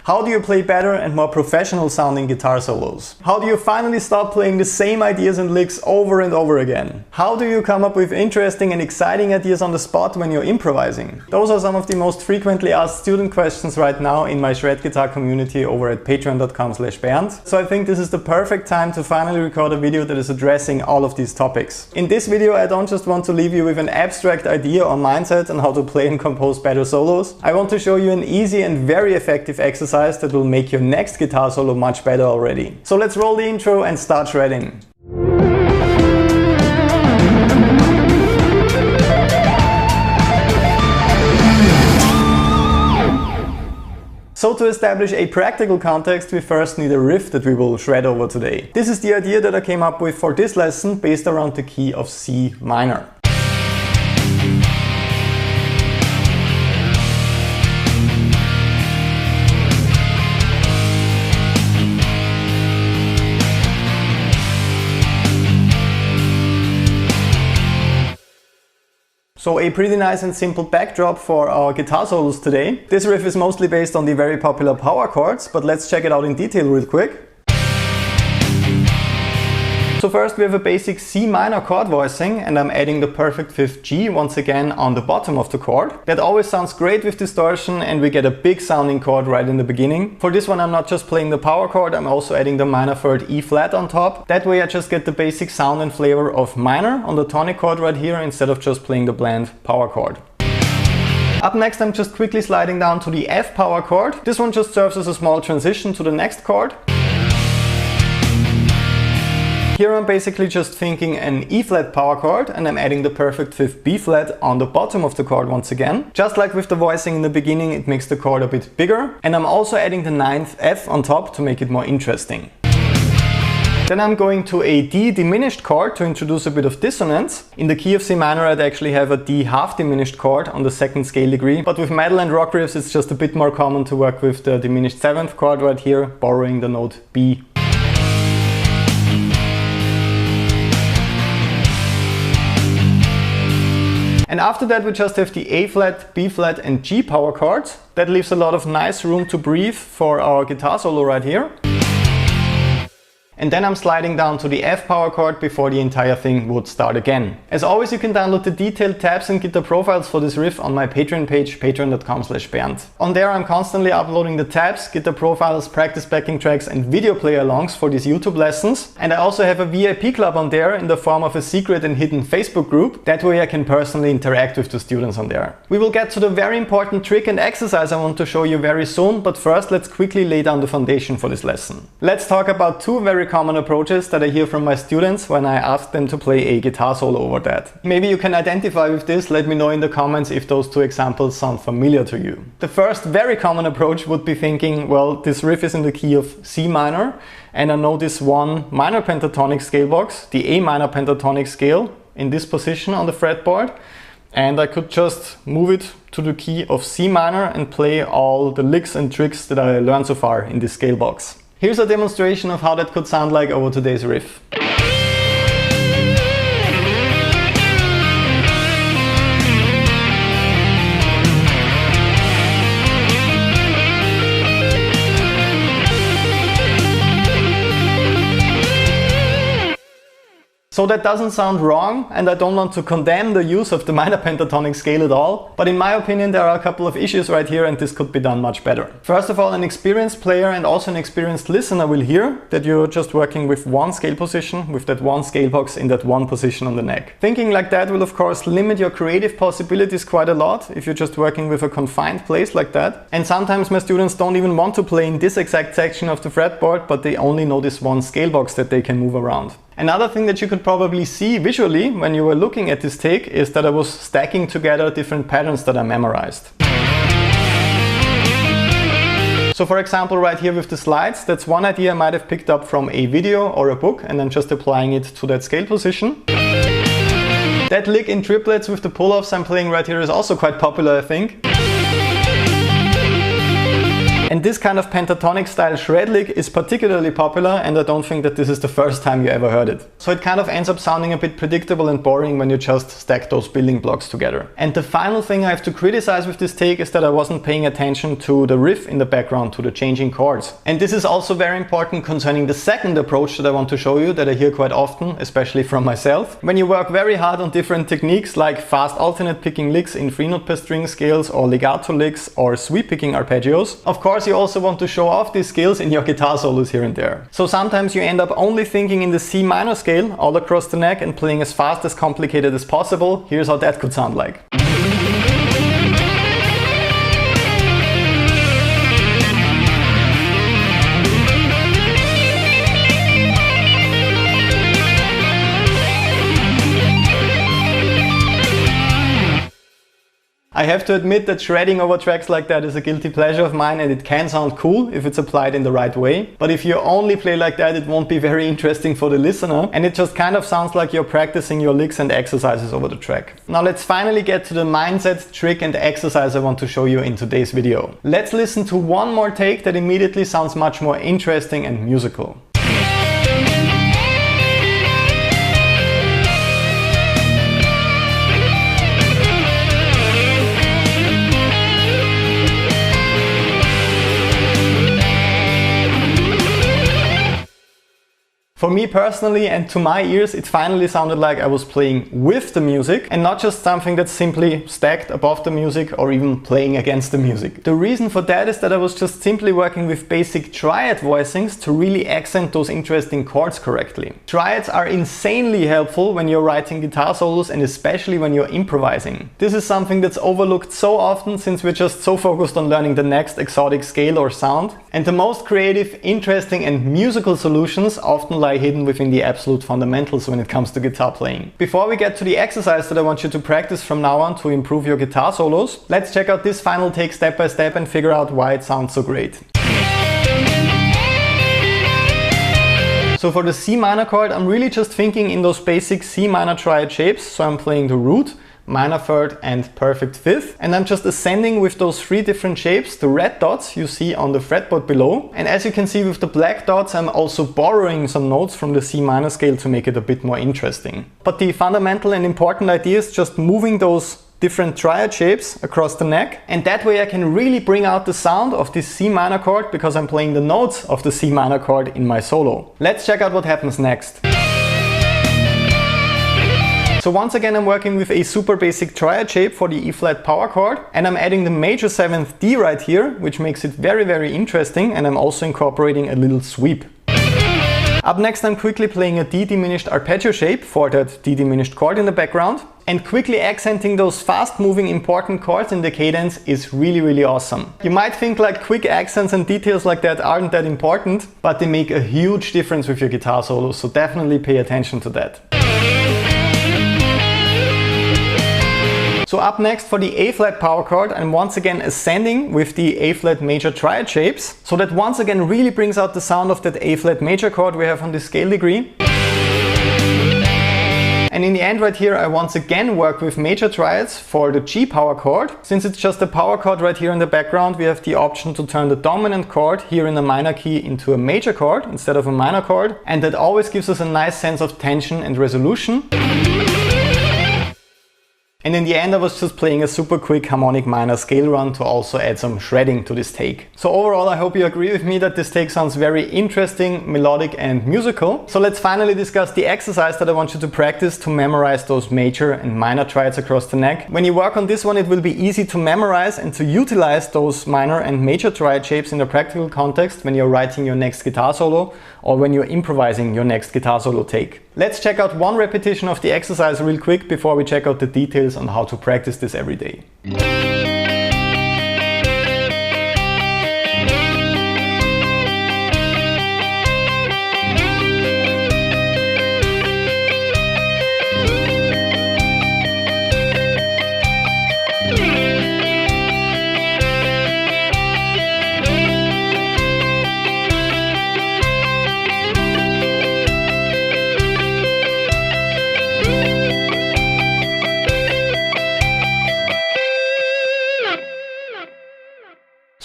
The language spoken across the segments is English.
How do you play better and more professional sounding guitar solos? How do you finally stop playing the same ideas and licks over and over again? How do you come up with interesting and exciting ideas on the spot when you're improvising? Those are some of the most frequently asked student questions right now in my shred guitar community over at patreon.com/Bernd. So I think this is the perfect time to finally record a video that is addressing all of these topics. In this video I don't just want to leave you with an abstract idea or mindset on how to play and compose better solos. I want to show you an easy and very effective exercise that will make your next guitar solo much better already. So let's roll the intro and start shredding. So to establish a practical context, we first need a riff that we will shred over today. This is the idea that I came up with for this lesson based around the key of C minor. So a pretty nice and simple backdrop for our guitar solos today. This riff is mostly based on the very popular power chords, but let's check it out in detail real quick. So first we have a basic C minor chord voicing, and I'm adding the perfect fifth G once again on the bottom of the chord. That always sounds great with distortion and we get a big sounding chord right in the beginning. For this one I'm not just playing the power chord, I'm also adding the minor third E flat on top. That way I just get the basic sound and flavor of minor on the tonic chord right here instead of just playing the bland power chord. Up next I'm just quickly sliding down to the F power chord. This one just serves as a small transition to the next chord. Here I'm basically just thinking an E flat power chord and I'm adding the perfect fifth B flat on the bottom of the chord once again. Just like with the voicing in the beginning, it makes the chord a bit bigger. And I'm also adding the ninth F on top to make it more interesting. Then I'm going to a D diminished chord to introduce a bit of dissonance. In the key of C minor I'd actually have a D half diminished chord on the second scale degree, but with metal and rock riffs it's just a bit more common to work with the diminished seventh chord right here, borrowing the note B. And after that we just have the A flat, B flat and G power chords. That leaves a lot of nice room to breathe for our guitar solo right here. And then I'm sliding down to the F power chord before the entire thing would start again. As always, you can download the detailed tabs and guitar profiles for this riff on my Patreon page, patreon.com/Bernd. On there I'm constantly uploading the tabs, guitar profiles, practice backing tracks and video play alongs for these YouTube lessons. And I also have a VIP club on there in the form of a secret and hidden Facebook group. That way I can personally interact with the students on there. We will get to the very important trick and exercise I want to show you very soon, but first let's quickly lay down the foundation for this lesson. Let's talk about two very common approaches that I hear from my students when I ask them to play a guitar solo over that. Maybe you can identify with this, let me know in the comments if those two examples sound familiar to you. The first very common approach would be thinking, well, this riff is in the key of C minor and I know this one minor pentatonic scale box, the A minor pentatonic scale in this position on the fretboard, and I could just move it to the key of C minor and play all the licks and tricks that I learned so far in this scale box. Here's a demonstration of how that could sound like over today's riff. So that doesn't sound wrong, and I don't want to condemn the use of the minor pentatonic scale at all, but in my opinion there are a couple of issues right here and this could be done much better. First of all, an experienced player and also an experienced listener will hear that you're just working with one scale position, with that one scale box in that one position on the neck. Thinking like that will of course limit your creative possibilities quite a lot if you're just working with a confined place like that. And sometimes my students don't even want to play in this exact section of the fretboard, but they only know this one scale box that they can move around. Another thing that you could probably see visually when you were looking at this take is that I was stacking together different patterns that I memorized. So for example right here with the slides, that's one idea I might have picked up from a video or a book and then just applying it to that scale position. That lick in triplets with the pull-offs I'm playing right here is also quite popular, I think. And this kind of pentatonic style shred lick is particularly popular, and I don't think that this is the first time you ever heard it. So it kind of ends up sounding a bit predictable and boring when you just stack those building blocks together. And the final thing I have to criticize with this take is that I wasn't paying attention to the riff in the background, to the changing chords. And this is also very important concerning the second approach that I want to show you, that I hear quite often, especially from myself. When you work very hard on different techniques like fast alternate picking licks in 3-note per string scales, or legato licks, or sweep picking arpeggios, of course you also want to show off these skills in your guitar solos here and there. So sometimes you end up only thinking in the C minor scale all across the neck and playing as fast, as complicated as possible. Here's how that could sound like. I have to admit that shredding over tracks like that is a guilty pleasure of mine, and it can sound cool if it's applied in the right way. But if you only play like that, it won't be very interesting for the listener, and it just kind of sounds like you're practicing your licks and exercises over the track. Now let's finally get to the mindset, trick and exercise I want to show you in today's video. Let's listen to one more take that immediately sounds much more interesting and musical. For me personally, and to my ears, it finally sounded like I was playing with the music and not just something that's simply stacked above the music or even playing against the music. The reason for that is that I was just simply working with basic triad voicings to really accent those interesting chords correctly. Triads are insanely helpful when you're writing guitar solos, and especially when you're improvising. This is something that's overlooked so often since we're just so focused on learning the next exotic scale or sound. And the most creative, interesting and musical solutions often lie hidden within the absolute fundamentals when it comes to guitar playing. Before we get to the exercise that I want you to practice from now on to improve your guitar solos, let's check out this final take step by step and figure out why it sounds so great. So for the C minor chord, I'm really just thinking in those basic C minor triad shapes. So I'm playing the root, minor third and perfect fifth, and I'm just ascending with those 3 different shapes, the red dots you see on the fretboard below. And as you can see with the black dots, I'm also borrowing some notes from the C minor scale to make it a bit more interesting. But the fundamental and important idea is just moving those different triad shapes across the neck, and that way I can really bring out the sound of this C minor chord because I'm playing the notes of the C minor chord in my solo. Let's check out what happens next. So once again I'm working with a super basic triad shape for the E flat power chord, and I'm adding the major 7th D right here, which makes it very interesting, and I'm also incorporating a little sweep. Up next I'm quickly playing a D diminished arpeggio shape for that D diminished chord in the background, and quickly accenting those fast moving important chords in the cadence is really awesome. You might think like quick accents and details like that aren't that important, but they make a huge difference with your guitar solo, so definitely pay attention to that. So up next for the A flat power chord, I'm once again ascending with the A flat major triad shapes, so that once again really brings out the sound of that A flat major chord we have on this scale degree. And in the end right here I once again work with major triads for the G power chord. Since it's just a power chord right here in the background, we have the option to turn the dominant chord here in a minor key into a major chord instead of a minor chord, and that always gives us a nice sense of tension and resolution. And in the end I was just playing a super quick harmonic minor scale run to also add some shredding to this take. So overall I hope you agree with me that this take sounds very interesting, melodic and musical. So let's finally discuss the exercise that I want you to practice to memorize those major and minor triads across the neck. When you work on this one, it will be easy to memorize and to utilize those minor and major triad shapes in a practical context when you're writing your next guitar solo or when you're improvising your next guitar solo take. Let's check out one repetition of the exercise real quick before we check out the details on how to practice this every day.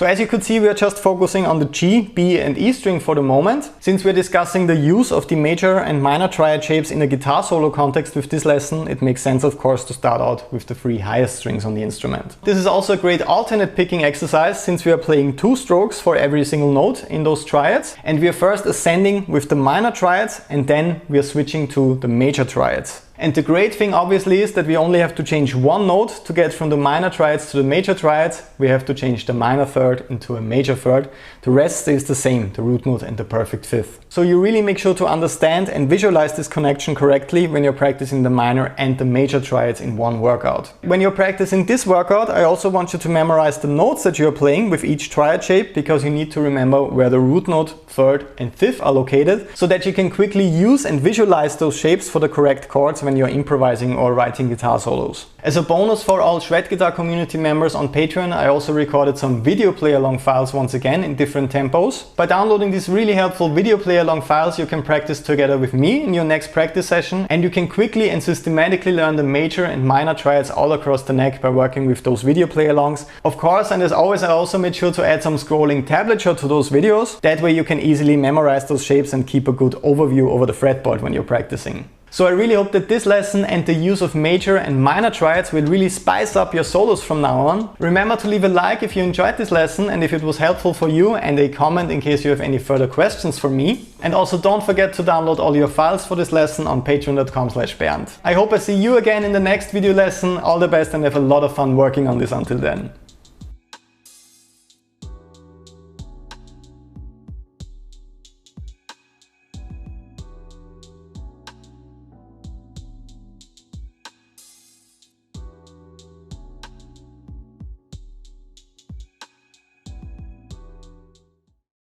So as you could see, we are just focusing on the G, B and E string for the moment. Since we're discussing the use of the major and minor triad shapes in a guitar solo context with this lesson, it makes sense of course to start out with the 3 highest strings on the instrument. This is also a great alternate picking exercise since we are playing 2 strokes for every single note in those triads, and we are first ascending with the minor triads and then we are switching to the major triads. And the great thing obviously is that we only have to change one note to get from the minor triads to the major triads. We have to change the minor third into a major third. The rest stays the same, the root note and the perfect fifth. So you really make sure to understand and visualize this connection correctly when you're practicing the minor and the major triads in one workout. When you're practicing this workout, I also want you to memorize the notes that you're playing with each triad shape, because you need to remember where the root note, third and fifth are located, so that you can quickly use and visualize those shapes for the correct chords when you're improvising or writing guitar solos. As a bonus for all Shred Guitar community members on Patreon, I also recorded some video play-along files once again in different tempos. By downloading these really helpful video play-along files, you can practice together with me in your next practice session, and you can quickly and systematically learn the major and minor triads all across the neck by working with those video play-alongs. Of course, and as always, I also made sure to add some scrolling tablature to those videos. That way you can easily memorize those shapes and keep a good overview over the fretboard when you're practicing. So I really hope that this lesson and the use of major and minor triads will really spice up your solos from now on. Remember to leave a like if you enjoyed this lesson and if it was helpful for you, and a comment in case you have any further questions for me. And also don't forget to download all your files for this lesson on patreon.com/Bernd. I hope I see you again in the next video lesson. All the best and have a lot of fun working on this until then.